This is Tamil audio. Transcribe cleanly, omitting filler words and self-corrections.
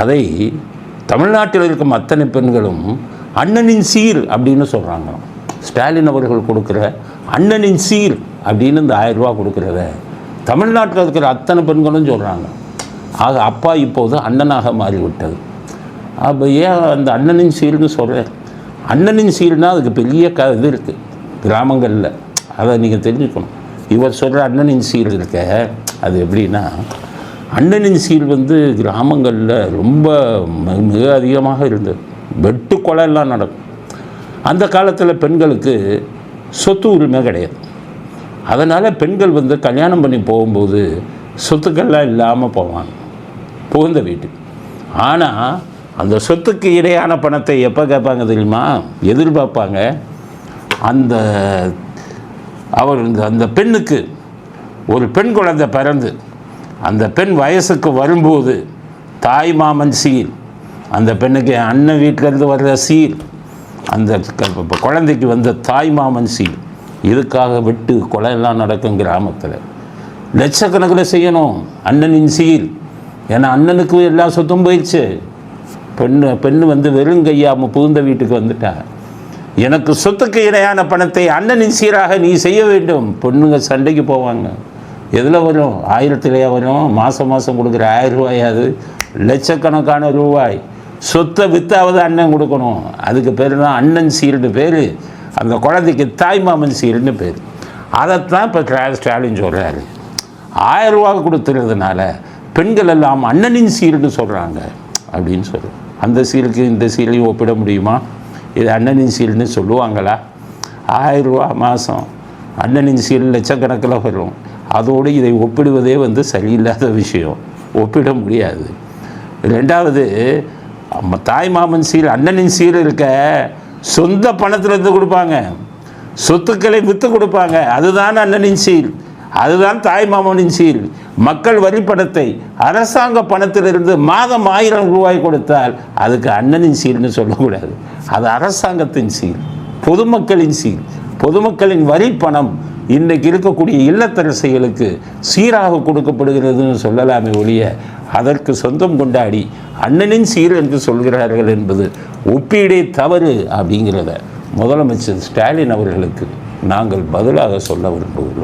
அதை தமிழ்நாட்டில் இருக்கும் அத்தனை பெண்களும் அண்ணனின் சீர் அப்படின்னு சொல்கிறாங்க. ஸ்டாலின் அவர்கள் கொடுக்குற அண்ணனின் சீர் அப்படின்னு இந்த 1000 ரூபா கொடுக்குறத தமிழ்நாட்டில் இருக்கிற அத்தனை பெண்களும் சொல்கிறாங்க. ஆக அப்பா இப்போது அண்ணனாக மாறிவிட்டது. அப்போ ஏன் அந்த அண்ணனின் சீர்னு சொல்கிறேன்? அண்ணனின் சீர்னால் அதுக்கு பெரிய இது இருக்குது கிராமங்களில். அதை நீங்கள் தெரிஞ்சுக்கணும். இவர் சொல்கிற அண்ணனின் சீர் இருக்க அது எப்படின்னா, அண்ணனின் சீர் கிராமங்களில் ரொம்ப மிக அதிகமாக இருந்தது. வெட்டு கொலையெல்லாம் நடக்கும். அந்த காலத்தில் பெண்களுக்கு சொத்து உரிமை கிடையாது. அதனால் பெண்கள் கல்யாணம் பண்ணி போகும்போது சொத்துக்கள்லாம் இல்லாமல் போவாங்க புகுந்த வீட்டுக்கு. ஆனால் அந்த சொத்துக்கு இடையான பணத்தை எப்போ கேட்பாங்க தெரியுமா? எதிர்பார்ப்பாங்க. அந்த பெண்ணுக்கு ஒரு பெண் குழந்தை பிறந்து அந்த பெண் வயசுக்கு வரும்போது தாய் மாமன் சீர், அந்த பெண்ணுக்கு அண்ணன் வீட்டிலேருந்து வர்ற சீர், அந்த குழந்தைக்கு வந்த தாய் மாமன் சீர், இதுக்காக வெட்டு கொலையெல்லாம் நடக்கும் கிராமத்தில். லட்சக்கணக்கில் செய்யணும் அண்ணனின் சீர். ஏன்னா அண்ணனுக்கு எல்லா சொத்தும் போயிடுச்சு. பெண்ணு வெறும் கையாமல் புகுந்த வீட்டுக்கு வந்துட்டா. எனக்கு சொத்துக்கு இணையான பணத்தை அண்ணனின் சீராக நீ செய்ய வேண்டும். பொண்ணுங்க சண்டைக்கு போவாங்க. எதில் வரும்? 1000 வரும். மாதம் கொடுக்குற 1000 ரூபாயாது லட்சக்கணக்கான ரூபாய் சொத்தை வித்தாவது அண்ணன் கொடுக்கணும். அதுக்கு பேர் தான் அண்ணன் சீர்னு பேர். அந்த குழந்தைக்கு தாய்மாமன் சீர்னு பேர். அதைத்தான் இப்போ ஸ்டாலின் சொல்கிறாரு. 1000 ரூபா கொடுத்துறதுனால பெண்கள் எல்லாம் அண்ணனின் சீர்னு சொல்கிறாங்க அப்படின்னு சொல்கிறேன். அந்த சீருக்கு இந்த சீரையும் ஒப்பிட முடியுமா? இது அண்ணனின் சீர்னு சொல்லுவாங்களா? 1000 ரூபா மாதம் அண்ணனின் சீர் லட்சக்கணக்கில் வரும். அதோடு இதை ஒப்பிடுவதே சரியில்லாத விஷயம். ஒப்பிட முடியாது. ரெண்டாவது, தாய்மாமன் சீர் அண்ணனின் சீர் இருக்க சொந்த பணத்திலேருந்து கொடுப்பாங்க, சொத்துக்களை விற்று கொடுப்பாங்க. அதுதான் அண்ணனின் சீர், அதுதான் தாய்மாமனின் சீர். மக்கள் வரி பணத்தை அரசாங்க பணத்திலிருந்து மாதம் 1000 ரூபாய் கொடுத்தால் அதுக்கு அண்ணனின் சீர்னு சொல்லக்கூடாது. அது அரசாங்கத்தின் சீர், பொதுமக்களின் சீர். பொதுமக்களின் வரி பணம் இன்றைக்கு இருக்கக்கூடிய இல்லத்தரசிகளுக்கு சீராக கொடுக்கப்படுகிறதுன்னு சொல்லலாமே ஒழிய அதற்கு சொந்தம் கொண்டாடி அண்ணனின் சீர் என்று சொல்கிறார்கள் என்பது ஒப்பீடே தவறு அப்படிங்கிறத முதலமைச்சர் ஸ்டாலின் அவர்களுக்கு நாங்கள் பதிலாக சொல்ல விரும்புகிறோம்.